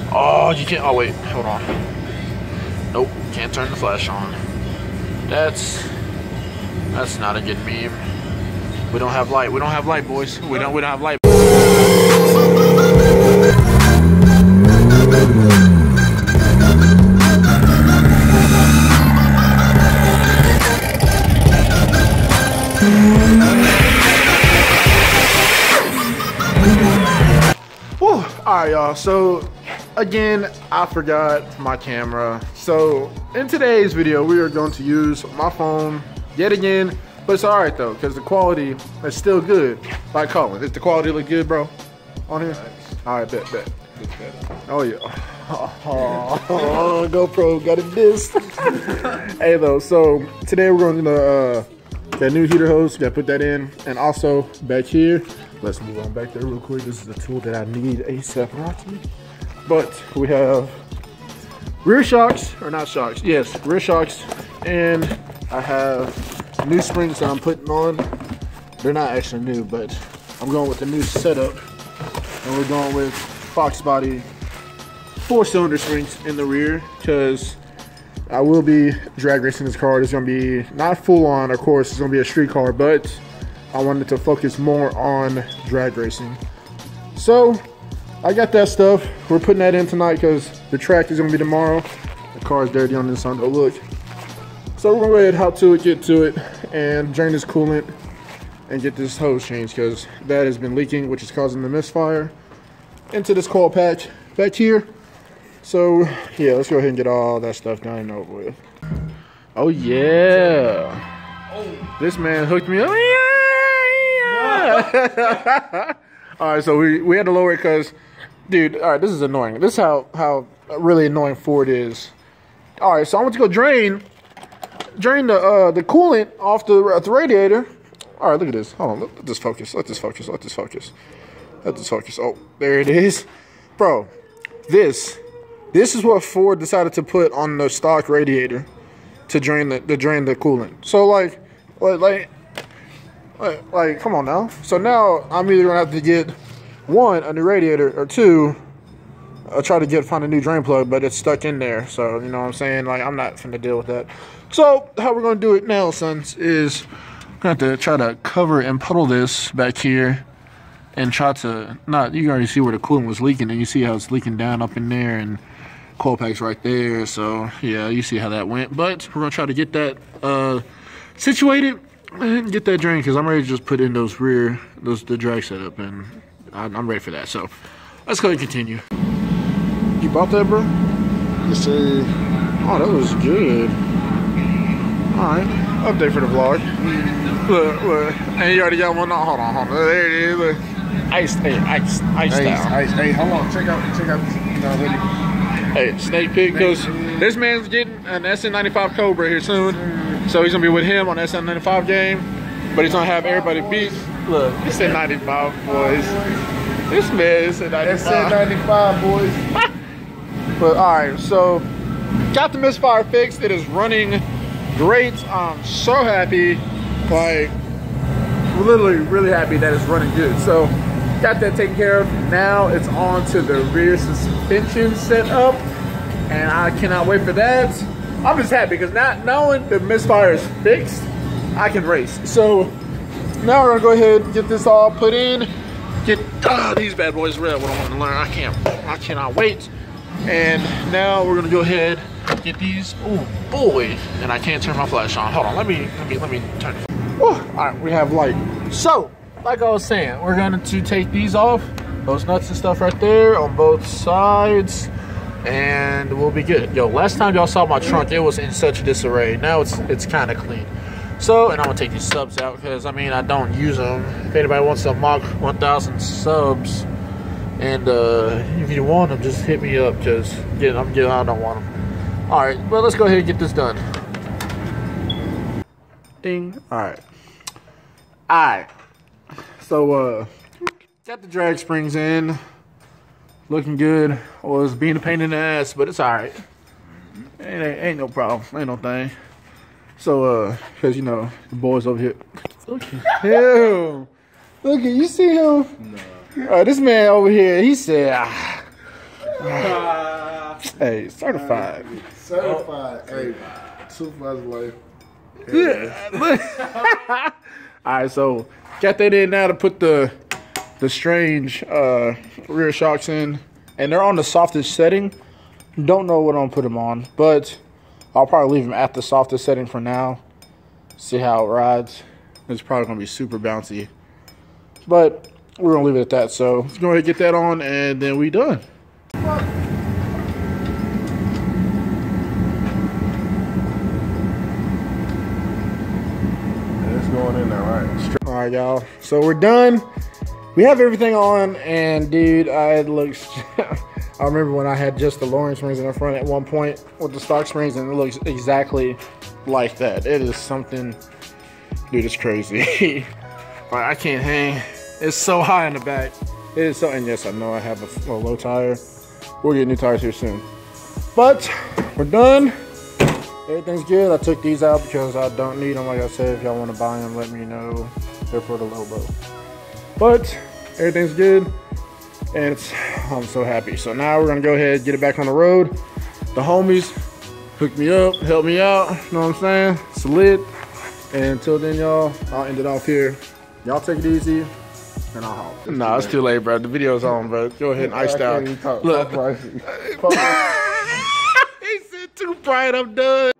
Oh, you can't. Oh wait, hold on. Nope, can't turn the flash on. That's not a good meme. We don't have light. We don't have light, boys. We don't have light. Whew. Alright, y'all. So again, I forgot my camera. So in today's video, we are going to use my phone yet again. But it's alright though, because the quality is still good. Like Colin, does the quality look good, bro? On here? Alright, bet. Oh yeah. Oh, GoPro got it dissed. Hey though, so today we're going to that new heater hose, gotta put that in. And also back here, let's move on back there real quick. This is the tool that I need ASAP. But we have rear shocks, or not shocks, yes, rear shocks. And I have new springs that I'm putting on. They're not actually new, but I'm going with the new setup. And we're going with Fox Body 4-cylinder springs in the rear, because I will be drag racing this car. It's going to be not full on, of course, it's going to be a street car, but I wanted to focus more on drag racing. So I got that stuff. We're putting that in tonight because the track is going to be tomorrow. The car is dirty on this side, oh look. So we're going to go ahead, hop to it, get to it, and drain this coolant and get this hose changed, because that has been leaking, which is causing the misfire into this coil patch back here. So yeah, let's go ahead and get all that stuff done and over with. Oh yeah. This man hooked me up. Yeah. Alright, so we had to lower it because, dude, alright, this is annoying. This is how really annoying Ford is. Alright, so I want to go drain the coolant off the radiator. Alright, look at this. Hold on, let this focus. Let this focus. Oh, there it is. Bro, this is what Ford decided to put on the stock radiator to drain the coolant. So like, come on now. So now I'm either gonna have to get one, a new radiator, or two, try to find a new drain plug, but it's stuck in there. So you know what I'm saying? Like, I'm not finna deal with that. So how we're gonna do it now, sons, is we're gonna have to try to cover and puddle this back here and try to you can already see where the coolant was leaking, and you see how it's leaking down up in there, and coil pack's right there. So yeah, you see how that went. But we're gonna try to get that situated and get that drained, because I'm ready to just put in the drag setup, and I'm ready for that. So let's go ahead and continue. You bought that, bro? Yes, sir. Oh, that was good. Alright, update for the vlog. Look, and you already got one. No, hold on. There it is. Look. Ice down. Hey, hold on. Check out hoodie. Hey, snake pit, because this man's getting an SN95 Cobra here soon. So he's gonna be with him on the SN95 game, but he's gonna have everybody beat. Look, it's SN95, boys. This man is SN95. SN95, boys. But alright, so got the misfire fixed. It is running great. I'm so happy. Like, literally really happy that it's running good. So got that taken care of. Now it's on to the rear suspension setup, and I cannot wait for that. I'm just happy because now knowing the misfire is fixed, I can race. So now we're gonna go ahead and get this all put in. Get these bad boys ready. What I want to learn, I cannot wait. And now we're gonna go ahead and get these. Oh boy! And I can't turn my flash on. Hold on. Let me turn it. All right, we have light. So, like I was saying, we're going to take these off, those nuts and stuff right there on both sides, and we'll be good. Yo, last time y'all saw my trunk, it was in such disarray. Now it's kind of clean. So, and I'm gonna take these subs out because I mean I don't use them. If anybody wants to mock 1,000 subs, and if you want them, just hit me up. Because I don't want them. All right, well, let's go ahead and get this done. Ding. All right. So got the drag springs in, looking good. Was being a pain in the ass, but it's all right. Ain't no problem. Ain't no thing. So because you know the boys over here. Look at him. Look at you. See him? No. This man over here. He said, Hey, certified. Certified. Hey, supervisor life. Yeah. Alright, so got that in now to put the strange rear shocks in. And they're on the softest setting. Don't know what I'm gonna put them on, but I'll probably leave them at the softest setting for now. See how it rides. It's probably gonna be super bouncy, but we're gonna leave it at that. So let's go ahead and get that on, and then we done. It's going in there, right? All right, y'all. So we're done. We have everything on, and dude, it looks. I remember when I had just the lowering springs in the front at one point with the stock springs, and it looks exactly like that. It is something, dude. It's crazy. Like, I can't hang. It's so high in the back. It is so. And yes, I know I have a low tire. We'll get new tires here soon. But we're done. Everything's good. I took these out because I don't need them. Like I said, if y'all want to buy them, let me know. They're for the low bow. But everything's good, and I'm so happy. So now we're gonna go ahead and get it back on the road. The homies hooked me up, helped me out. You know what I'm saying? Salute. And until then, y'all, I'll end it off here. Y'all take it easy, and I'll hop. Nah, it's too late, bro. The video's on, bro. Go ahead and ice out. Look. He said too bright. I'm done.